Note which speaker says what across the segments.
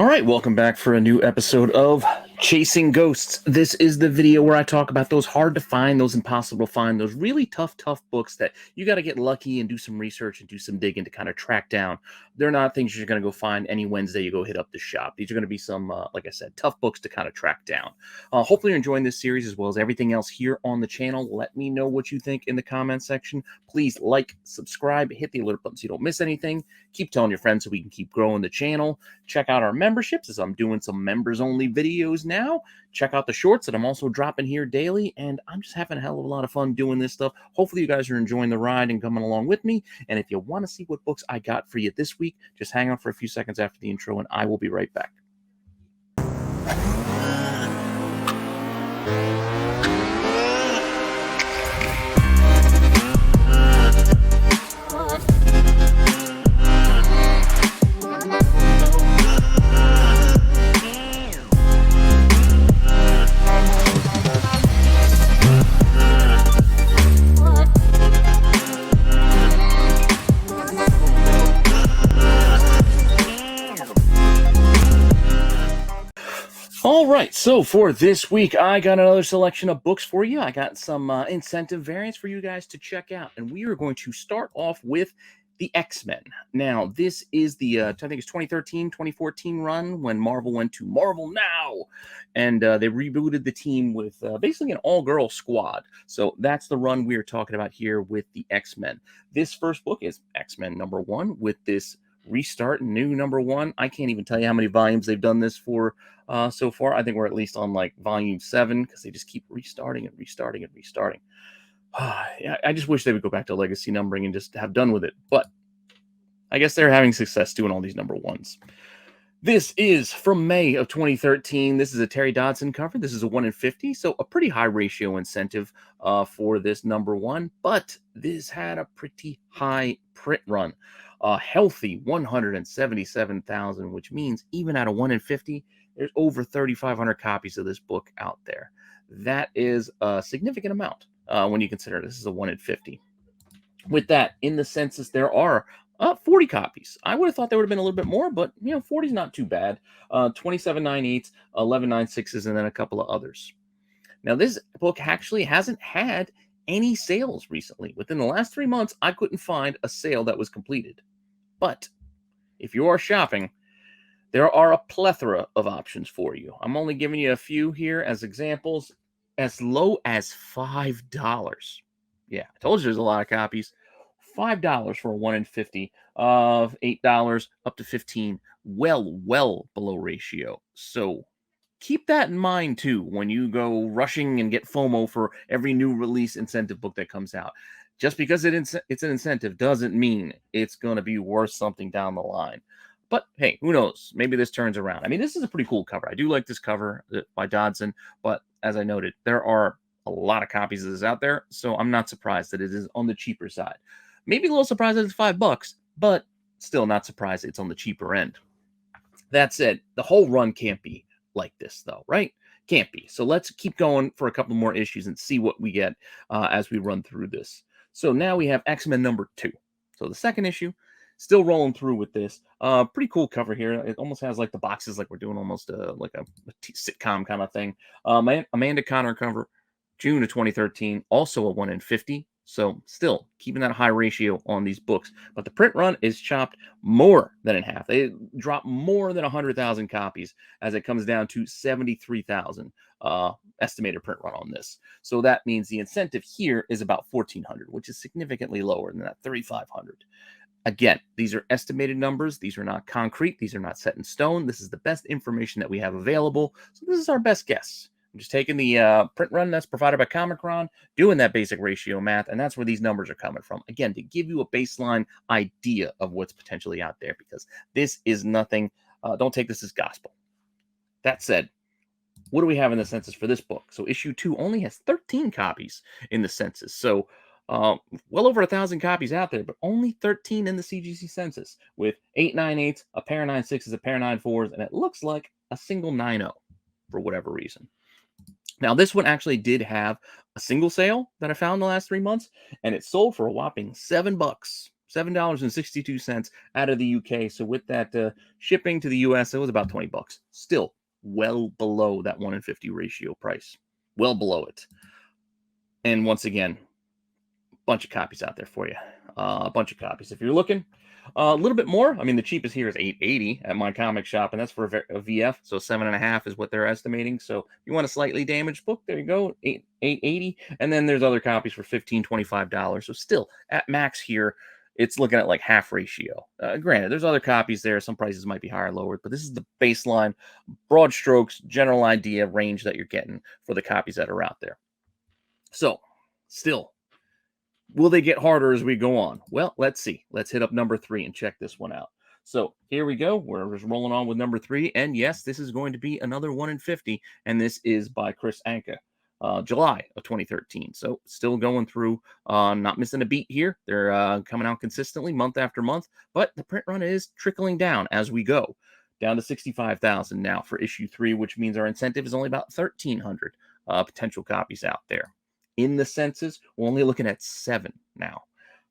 Speaker 1: All right, welcome back for a new episode of Chasing Ghosts. This is the video where I talk about those hard to find, those impossible to find, those really tough books that you got to get lucky and do some research and do some digging to kind of track down. They're not things you're going to go find any Wednesday you go hit up the shop. These are going to be some, like I said, tough books to kind of track down. Hopefully you're enjoying this series as well as everything else here on the channel. Let me know what you think in the comment section. Please like, subscribe, hit the alert button so you don't miss anything. Keep telling your friends so we can keep growing the channel. Check out our memberships as I'm doing some members only videos now. Check out the shorts that I'm also dropping here daily, and I'm just having a hell of a lot of fun doing this stuff. Hopefully you guys are enjoying the ride and coming along with me. And if you want to see what books I got for you this week, just hang on for a few seconds after the intro and I will be right back. All right, so for this week, I got another selection of books for you. I got some incentive variants for you guys to check out, and we are going to start off with the X-Men. Now, this is the, I think it's 2013, 2014 run when Marvel went to Marvel Now, and they rebooted the team with basically an all-girl squad. So that's the run we're talking about here with the X-Men. This first book is X-Men #1 with this restart, new #1. I can't even tell you how many volumes they've done this for so far. I think we're at least on like volume 7 because they just keep restarting and restarting and restarting. I just wish they would go back to legacy numbering and just have done with it. But I guess they're having success doing all these #1s. This is from May of 2013. This is a Terry Dodson cover. This is a 1 in 50, so a pretty high ratio incentive for this #1. But this had a pretty high print run. A healthy 177,000, which means even at a 1 in 50, there's over 3,500 copies of this book out there. That is a significant amount when you consider this is a 1 in 50. With that, in the census, there are 40 copies. I would have thought there would have been a little bit more, but 40 is not too bad. 27 9/8, 11 9/6, and then a couple of others. Now, this book actually hasn't had any sales recently. Within the last 3 months, I couldn't find a sale that was completed. But if you are shopping, there are a plethora of options for you. I'm only giving you a few here as examples, as low as $5. Yeah, I told you there's a lot of copies. $5 for a 1 in 50, of $8 up to 15, well below ratio. So keep that in mind too when you go rushing and get FOMO for every new release incentive book that comes out. Just because it's an incentive doesn't mean it's going to be worth something down the line. But hey, who knows? Maybe this turns around. I mean, this is a pretty cool cover. I do like this cover by Dodson, but as I noted, there are a lot of copies of this out there, so I'm not surprised that it is on the cheaper side. Maybe a little surprised that it's $5, but still not surprised it's on the cheaper end. That said, the whole run can't be like this, though, right? Can't be. So let's keep going for a couple more issues and see what we get as we run through this. So now we have X-Men #2. So the second issue, still rolling through with this. Pretty cool cover here. It almost has like the boxes like we're doing almost like a sitcom kind of thing. Amanda Conner cover, June of 2013, also a 1 in 50. So still keeping that high ratio on these books. But the print run is chopped more than in half. They drop more than 100,000 copies as it comes down to 73,000 estimated print run on this. So that means the incentive here is about 1,400, which is significantly lower than that 3,500. Again, these are estimated numbers. These are not concrete. These are not set in stone. This is the best information that we have available. So this is our best guess. I'm just taking the print run that's provided by Comicron, doing that basic ratio math, and that's where these numbers are coming from. Again, to give you a baseline idea of what's potentially out there, because this is nothing. Don't take this as gospel. That said, what do we have in the census for this book? So issue 2 only has 13 copies in the census. So well over 1,000 copies out there, but only 13 in the CGC census, with 8 9/8, a pair of 9/6s, a pair of 9/4s, and it looks like a single 9/0 for whatever reason. Now, this one actually did have a single sale that I found in the last 3 months, and it sold for a whopping $7. $7.62 out of the UK. So with that shipping to the US, it was about 20 bucks. Still well below that 1 in 50 ratio price. Well below it. And once again, bunch of copies out there for you. A bunch of copies. If you're looking a little bit more, I mean, the cheapest here is $8.80 at my comic shop, and that's for a VF. So 7.5 is what they're estimating. So if you want a slightly damaged book, there you go, $8.80. And then there's other copies for $15, $25. So still at Maxx here, it's looking at like half ratio. Granted, there's other copies there. Some prices might be higher or lower, but this is the baseline, broad strokes, general idea range that you're getting for the copies that are out there. So still, will they get harder as we go on? Well, let's see. Let's hit up number 3 and check this one out. So here we go. We're just rolling on with number 3. And yes, this is going to be another 1 in 50. And this is by Chris Anka, July of 2013. So still going through, not missing a beat here. They're coming out consistently month after month. But the print run is trickling down as we go. Down to 65,000 now for issue 3, which means our incentive is only about 1,300 potential copies out there. In the census, we're only looking at 7 now.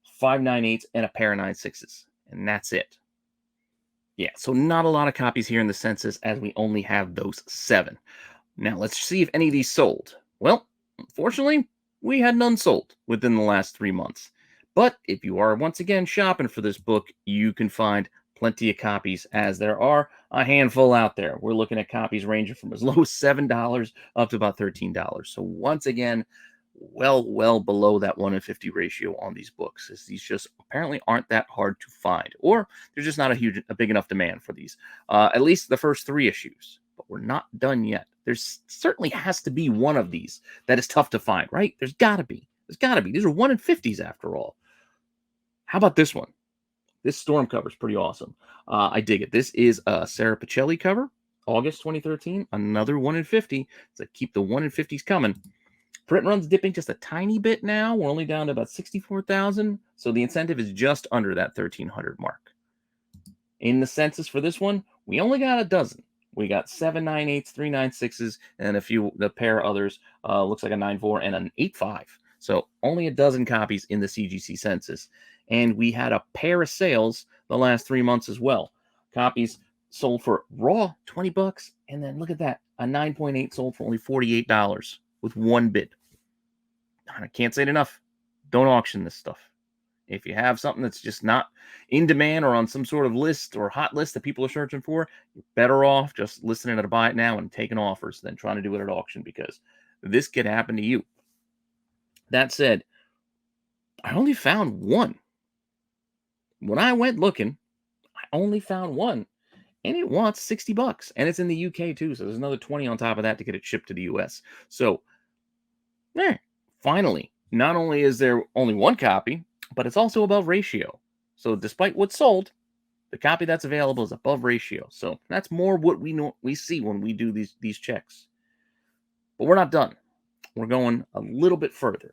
Speaker 1: 5 9/8s and a pair of 9/6s. And that's it. Yeah, so not a lot of copies here in the census as we only have those 7. Now, let's see if any of these sold. Well, unfortunately, we had none sold within the last 3 months. But if you are once again shopping for this book, you can find plenty of copies, as there are a handful out there. We're looking at copies ranging from as low as $7 up to about $13. So once again, well below that 1 in 50 ratio on these books, as these just apparently aren't that hard to find, or there's just not a big enough demand for these. At least the first 3 issues, but we're not done yet. There's certainly has to be one of these that is tough to find, right? There's got to be. These are 1 in 50s after all. How about this one? This Storm cover is pretty awesome. I dig it. This is a Sarah Pacelli cover, August 2013. Another 1 in 50. So keep the 1 in 50s coming. Print run's dipping just a tiny bit now. We're only down to about 64,000. So the incentive is just under that 1,300 mark. In the census for this one, we only got a dozen. We got 7 9/8s, 3 9/6s, and the pair of others. Looks like a 9/4 and an 8/5. So only a dozen copies in the CGC census. And we had a pair of sales the last 3 months as well. Copies sold for raw 20 bucks. And then look at that. A 9.8 sold for only $48 with 1 bid. I can't say it enough. Don't auction this stuff. If you have something that's just not in demand or on some sort of list or hot list that people are searching for, you're better off just listening to buy it now and taking offers than trying to do it at auction, because this could happen to you. That said, I only found 1. When I went looking, I only found 1. And it wants 60 bucks. And it's in the UK too. So there's another 20 on top of that to get it shipped to the US. So, finally, not only is there only 1 copy, but it's also above ratio. So despite what's sold, the copy that's available is above ratio. So that's more what we see when we do these checks. But we're not done. We're going a little bit further.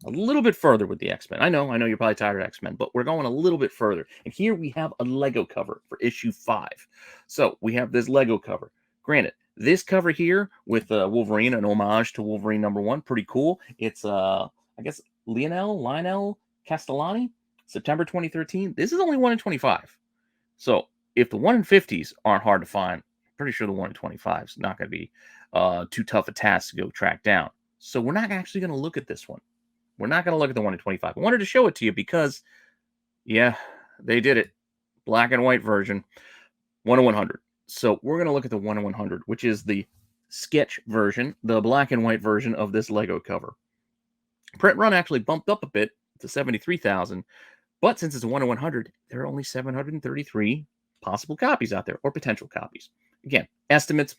Speaker 1: With the X-Men. I know you're probably tired of X-Men, but we're going a little bit further. And here we have a Lego cover for issue 5. So we have this Lego cover. Granted, this cover here with Wolverine, an homage to Wolverine #1, pretty cool. It's I guess Lionel Castellani, September 2013. This is only 1 in 25. So if the 1 in 50s aren't hard to find, I'm pretty sure the 1 in 25 is not going to be too tough a task to go track down. So we're not actually going to look at this one. We're not going to look at the 1 in 25. I wanted to show it to you because, yeah, they did it. Black and white version, 1 in 100. So we're going to look at the 1 in 100, which is the sketch version, the black and white version of this Lego cover. Print run actually bumped up a bit to 73,000, but since it's a 1 in 100, there are only 733 possible copies out there, or potential copies. Again, estimates,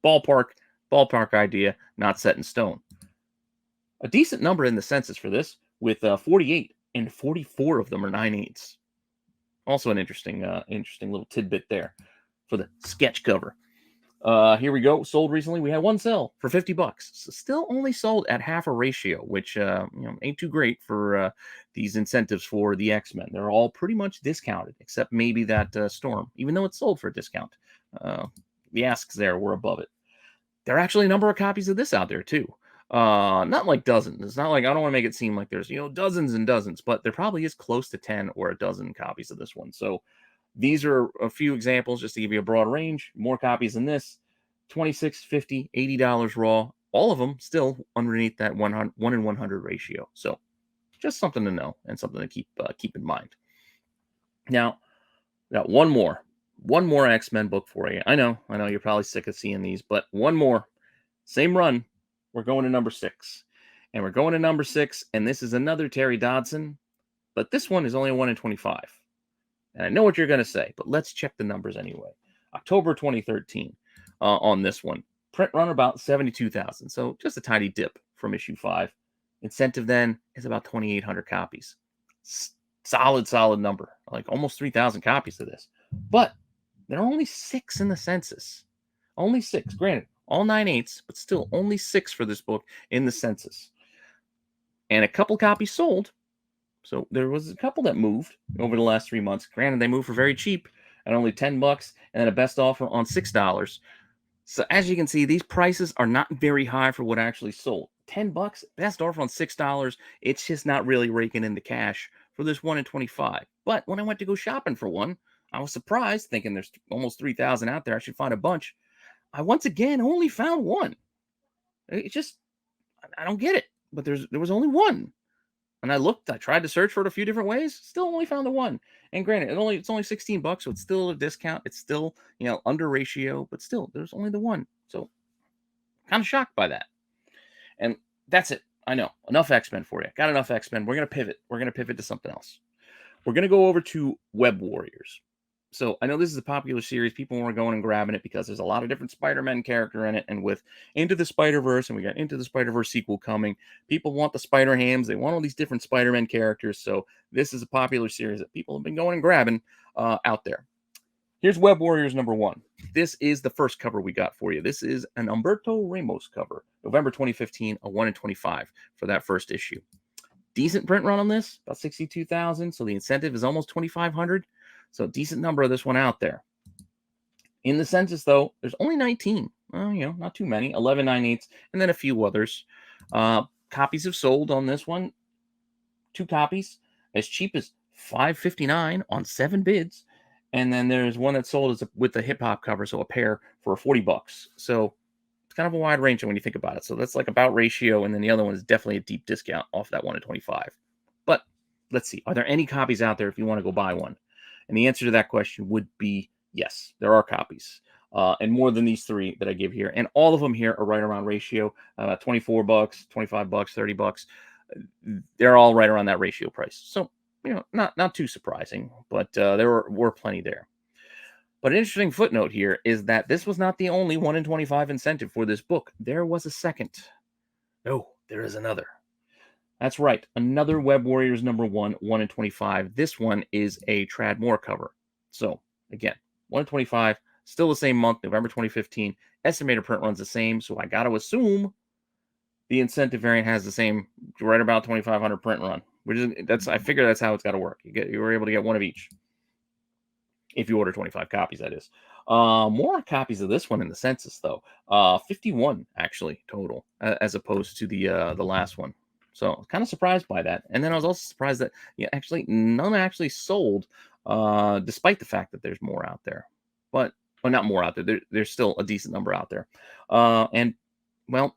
Speaker 1: ballpark idea, not set in stone. A decent number in the census for this, with 48, and 44 of them are 9/8s. Also an interesting little tidbit there for the sketch cover. Here we go. Sold recently. We had 1 sell for 50 bucks. So still only sold at half a ratio, which ain't too great for these incentives for the X-Men. They're all pretty much discounted, except maybe that Storm, even though it's sold for a discount. The asks there were above it. There are actually a number of copies of this out there too. Not like dozens. It's not like, I don't want to make it seem like there's, dozens and dozens, but there probably is close to 10 or a dozen copies of this one. So these are a few examples just to give you a broad range. More copies than this, 26, 50, $80 raw. All of them still underneath that 1 in 100 ratio. So just something to know and something to keep in mind. Now, got one more X-Men book for you. I know you're probably sick of seeing these, but one more, same run. We're going to number 6, and we're going to number 6, and this is another Terry Dodson, but this one is only 1 in 25. And I know what you're going to say, but let's check the numbers anyway. October 2013 on this one. Print run about 72,000, so just a tiny dip from issue 5. Incentive then is about 2,800 copies. Solid number, like almost 3,000 copies of this. But there are only 6 in the census. Only 6. Granted, all 9/8, but still only 6 for this book in the census. And a couple copies sold. So there was a couple that moved over the last 3 months. Granted, they moved for very cheap at only $10 and then a best offer on $6. So as you can see, these prices are not very high for what actually sold. $10, best offer on $6. It's just not really raking in the cash for this 1 in 25. But when I went to go shopping for one, I was surprised, thinking there's almost 3,000 out there. I should find a bunch. I once again only found one. It just, I don't get it. But there was only one. And I tried to search for it a few different ways, still only found the one. And granted, it's only $16, so it's still a discount. It's still, under ratio, but still, there's only the one. So kind of shocked by that. And that's it. I know. Enough X-Men for you. Got enough X-Men. We're going to pivot. We're going to pivot to something else. We're going to go over to Web Warriors. So I know this is a popular series. People were going and grabbing it because there's a lot of different Spider-Man character in it. And with Into the Spider-Verse, and we got Into the Spider-Verse sequel coming, people want the Spider-Hams. They want all these different Spider-Man characters. So this is a popular series that people have been going and grabbing out there. Here's Web Warriors number 1. This is the first cover we got for you. This is an Humberto Ramos cover. November 2015, a 1 in 25 for that first issue. Decent print run on this, about 62,000. So the incentive is almost 2,500. So decent number of this one out there. In the census, though, there's only 19. Well, not too many. 11 9/8, and then a few others. Copies have sold on this one. 2 copies, as cheap as $5.59 on 7 bids. And then there's one that sold with the hip hop cover, so a pair for $40. So it's kind of a wide range when you think about it. So that's like about ratio, and then the other one is definitely a deep discount off that 1 in 25. But let's see, are there any copies out there if you want to go buy one? And the answer to that question would be yes, there are copies. And more than these 3 that I give here. And all of them here are right around ratio, $24, $25, $30. They're all right around that ratio price. So, not too surprising, but there were plenty there. But an interesting footnote here is that this was not the only 1 in 25 incentive for this book. There was a second. No, there is another. That's right. Another Web Warriors number 1, 1 in 25. This one is a Trad Moore cover. So, again, 1 in 25, still the same month, November 2015. Estimated print run's the same, so I got to assume the incentive variant has the same, right about 2,500 print run. I figure that's how it's got to work. You were able to get one of each. If you order 25 copies, that is. More copies of this one in the census, though. 51, actually, total, as opposed to the last one. So I was kind of surprised by that. And then I was also surprised that none actually sold, despite the fact that there's more out there. But, well, not more out there. There's still a decent number out there. And, well,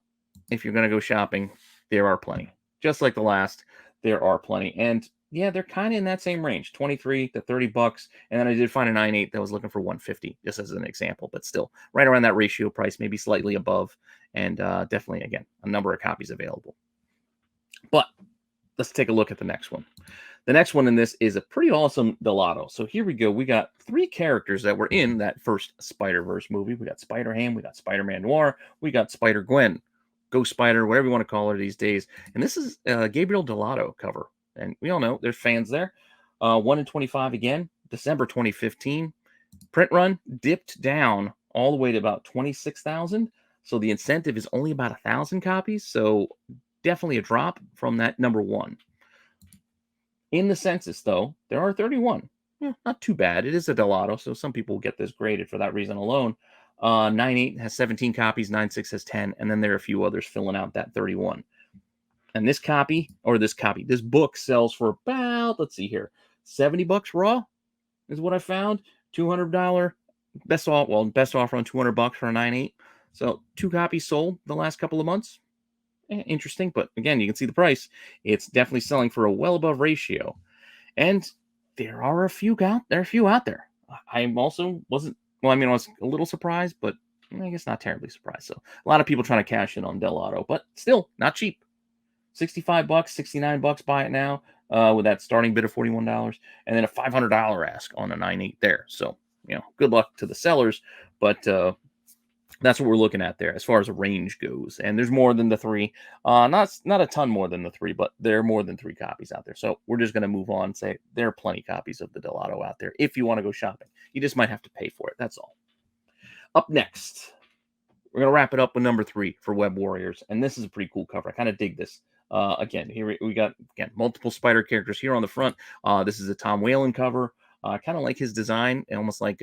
Speaker 1: if you're going to go shopping, there are plenty. Just like the last, there are plenty. And, yeah, they're kind of in that same range, $23 to $30. And then I did find a 9/8 that was looking for $150, just as an example. But still, right around that ratio price, maybe slightly above. And definitely, again, a number of copies available. But let's take a look at the next one. The next one in this is a pretty awesome Delato. So here we go. We got 3 characters that were in that first Spider-Verse movie. We got Spider-Ham, we got Spider-Man Noir, we got Spider-Gwen, Ghost Spider, whatever you want to call her these days. And this is Gabriel Delato cover. And we all know there's fans there. 1 in 25 again, December 2015. Print run dipped down all the way to about 26,000. So the incentive is only about 1,000 copies. So definitely a drop from that number 1. In the census, though, there are 31. Not too bad. It is a Delato, so some people get this graded for that reason alone. 9.8 has 17 copies, 9.6 has 10, and then there are a few others filling out that 31. And this book sells for about, let's see here, $70 raw is what I found. $200 best offer on $200 for a 9.8. So 2 copies sold the last couple of months. Interesting, but again, you can see the price. It's definitely selling for a well above ratio. And there are a few out there. I also wasn't, well, I mean, I was a little surprised, but I guess not terribly surprised. So a lot of people trying to cash in on Del Auto, but still not cheap. $65, $69, buy it now with that starting bid of $41, and then a $500 ask on a 9.8 there. So, good luck to the sellers, but that's what we're looking at there as far as a range goes. And there's more than the 3. Not a ton more than the 3, but there are more than 3 copies out there. So we're just going to move on and say there are plenty of copies of the Del Auto out there if you want to go shopping. You just might have to pay for it. That's all. Up next, we're going to wrap it up with number 3 for Web Warriors. And this is a pretty cool cover. I kind of dig this. Again, here we got multiple spider characters here on the front. This is a Tom Whalen cover. I kind of like his design, almost like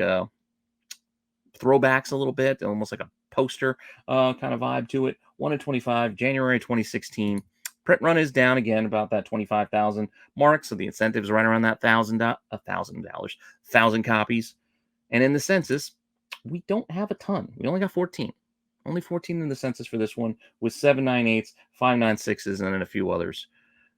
Speaker 1: throwbacks a little bit, almost like a poster kind of vibe to it. 1 in 25, January 2016. Print run is down again about that 25,000 mark, so the incentive is right around that $1,000 copies. And in the census, we don't have a ton. We only got 14. Only 14 in the census for this one, with 7 9.8s, 5 9.6s, and then a few others.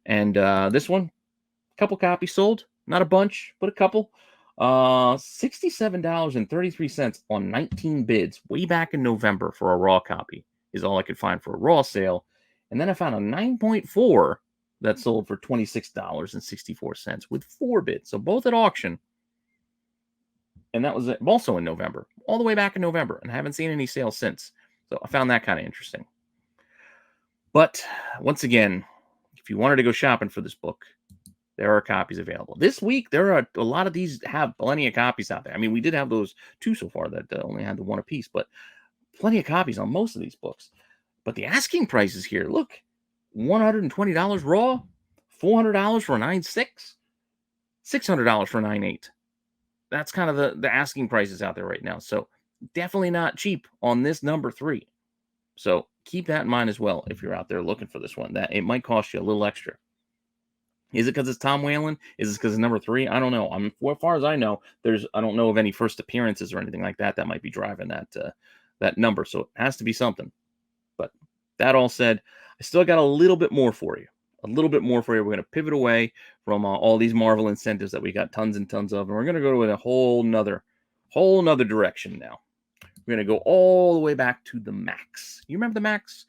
Speaker 1: And this one, a couple copies sold. Not a bunch, but a couple. $67.33 on 19 bids way back in November for a raw copy is all I could find for a raw sale. And then I found a 9.4 that sold for $26.64 with 4 bids. So both at auction. And that was also in November, all the way back in November. And I haven't seen any sales since. So I found that kind of interesting. But once again, if you wanted to go shopping for this book, there are copies available. This week, there are a lot of these have plenty of copies out there. I mean, we did have those 2 so far that only had the 1 apiece, but plenty of copies on most of these books. But the asking prices here, look, $120 raw, $400 for a 9.6, $600 for a 9.8. That's kind of the asking prices out there right now. So definitely not cheap on this number 3. So keep that in mind as well if you're out there looking for this one. That it might cost you a little extra. Is it because it's Tom Whalen? Is it because it's number 3? I don't know. As far as I know, I don't know of any first appearances or anything like that that might be driving that number. So it has to be something. But that all said, I still got a little bit more for you. We're going to pivot away from all these Marvel incentives that we got tons and tons of, and we're going to go in a whole nother direction now. We're going to go all the way back to the Maxx. You remember the Maxx?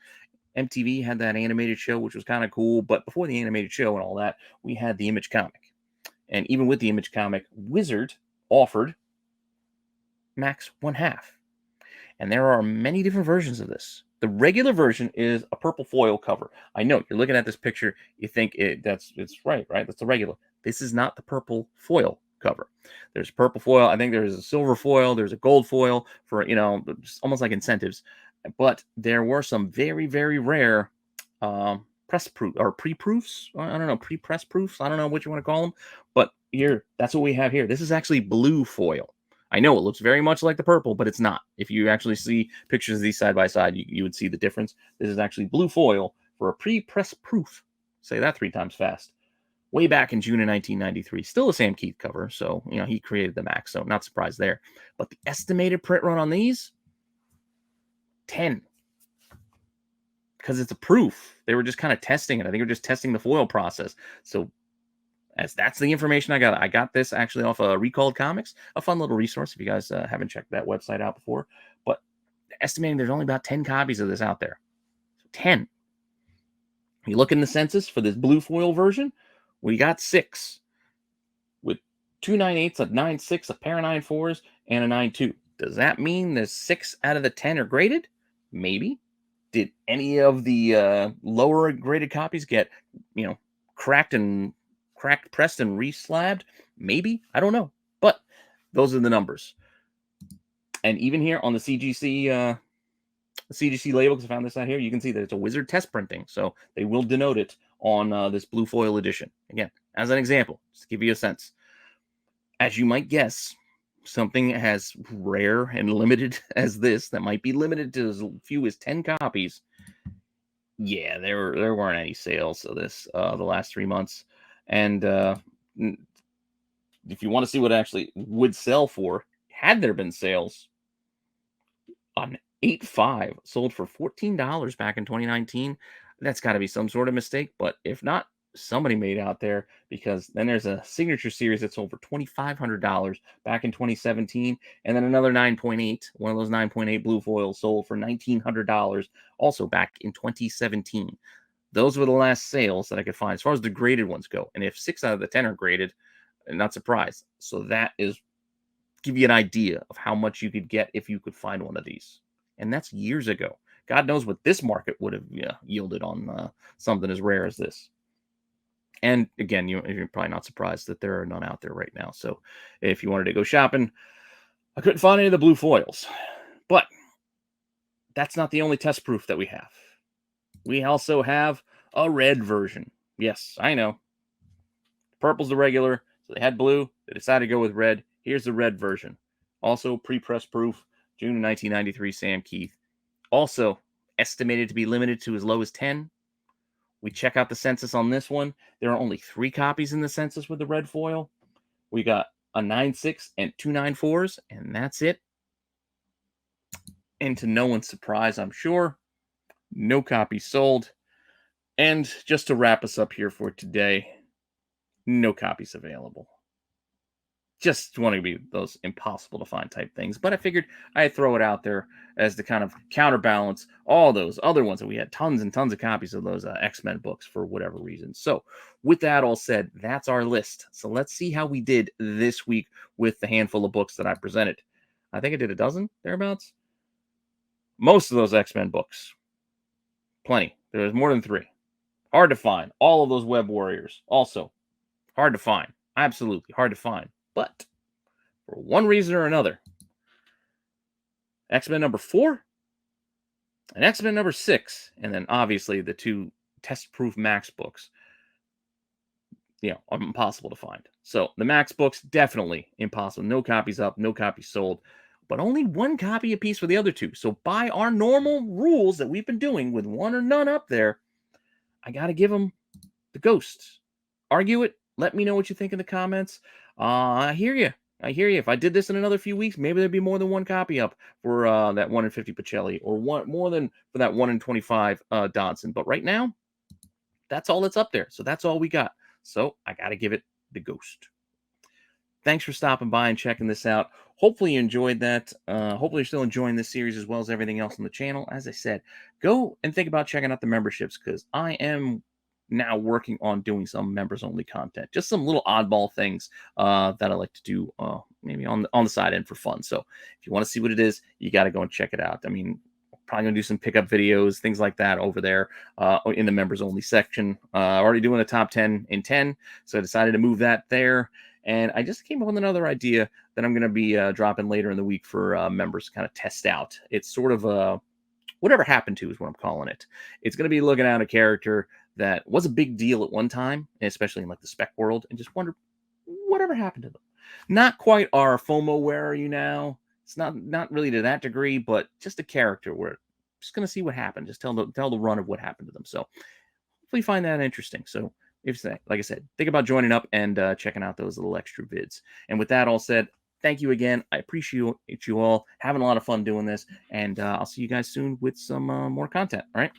Speaker 1: MTV had that animated show, which was kind of cool. But before the animated show and all that, we had the Image comic. And even with the Image comic, Wizard offered Maxx 1/2. And there are many different versions of this. The regular version is a purple foil cover. I know you're looking at this picture, you think it's right? That's the regular. This is not the purple foil cover. There's purple foil. I think there's a silver foil. There's a gold foil for just almost like incentives. But there were some very, very rare press proof or pre-proofs. I don't know, pre-press proofs. I don't know what you want to call them. But here, that's what we have here. This is actually blue foil. I know it looks very much like the purple, but it's not. If you actually see pictures of these side by side, you would see the difference. This is actually blue foil for a pre-press proof. Say that 3 times fast. Way back in June of 1993. Still the Sam Keith cover. So, he created the Maxx. So not surprised there. But the estimated print run on these, 10. Because it's a proof. They were just kind of testing it. I think they're just testing the foil process. So that's the information I got. I got this actually off of Recalled Comics, a fun little resource if you guys haven't checked that website out before. But estimating there's only about 10 copies of this out there. So 10. You look in the census for this blue foil version, we got 6. With 2 9.8s, a 9.6, a pair of 9.4s, and a 9.2. Does that mean there's 6 out of the 10 are graded? Maybe. Did any of the lower graded copies get, cracked, pressed, and re-slabbed? Maybe. I don't know. But those are the numbers. And even here on the CGC label, because I found this out here, you can see that it's a Wizard test printing. So they will denote it on this blue foil edition. Again, as an example, just to give you a sense. As you might guess, something as rare and limited as this, that might be limited to as few as 10 copies. Yeah, there weren't any sales of this the last 3 months. And if you want to see what it actually would sell for, had there been sales, an 8.5 sold for $14 back in 2019. That's got to be some sort of mistake. But if not, somebody made out there, because then there's a signature series that sold for $2,500 back in 2017. And then another 9.8, one of those 9.8 blue foils sold for $1,900 also back in 2017. Those were the last sales that I could find as far as the graded ones go. And if 6 out of the 10 are graded, I'm not surprised. So that is give you an idea of how much you could get if you could find one of these. And that's years ago. God knows what this market would have yielded on something as rare as this. And again, you're probably not surprised that there are none out there right now. So if you wanted to go shopping, I couldn't find any of the blue foils. But that's not the only test proof that we have. We also have a red version. Yes, I know. Purple's the regular, so they had blue. They decided to go with red. Here's the red version. Also pre-press proof, June 1993, Sam Keith. Also estimated to be limited to as low as 10. We check out the census on this one. There are only 3 copies in the census with the red foil. We got a 9.6 and 2 9.4s, and that's it. And to no one's surprise, I'm sure, no copies sold. And just to wrap us up here for today, no copies available. Just want to be those impossible to find type things. But I figured I'd throw it out there as to kind of counterbalance all those other ones that we had tons and tons of copies of those X-Men books for whatever reason. So with that all said, that's our list. So let's see how we did this week with the handful of books that I presented. I think I did a dozen, thereabouts. Most of those X-Men books. Plenty. There was more than 3. Hard to find. All of those Web Warriors. Also, hard to find. Absolutely hard to find. But for one reason or another, X-Men number 4 and X-Men number 6, and then obviously the 2 test-proof Maxx books, are impossible to find. So the Maxx books, definitely impossible. No copies up, no copies sold, but only 1 copy apiece for the other 2. So by our normal rules that we've been doing with 1 or none up there, I got to give them the ghost. Argue it. Let me know what you think in the comments. I hear you. If I did this in another few weeks, maybe there'd be more than 1 copy up for that 1 in 50 Pacelli, or more than for that 1 in 25 Dodson. But right now, that's all that's up there. So that's all we got. So I got to give it the ghost. Thanks for stopping by and checking this out. Hopefully you enjoyed that. Hopefully you're still enjoying this series as well as everything else on the channel. As I said, go and think about checking out the memberships, because I am now working on doing some members only content, just some little oddball things that I like to do maybe on the side end for fun. So if you want to see what it is, you got to go and check it out. I mean, probably gonna do some pickup videos, things like that over there in the members only section. Already doing a top 10 in 10, so I decided to move that there. And I just came up with another idea that I'm going to be dropping later in the week for members to kind of test out. It's sort of a whatever happened to is what I'm calling it. It's going to be looking at a character that was a big deal at one time, especially in like the spec world, and just wonder whatever happened to them. Not quite our FOMO, where are you now? It's not really to that degree, but just a character where just going to see what happened. Just tell the run of what happened to them. So hopefully you find that interesting. So if, like I said, think about joining up and checking out those little extra vids. And with that all said, thank you again. I appreciate you all having a lot of fun doing this. And I'll see you guys soon with some more content. All right.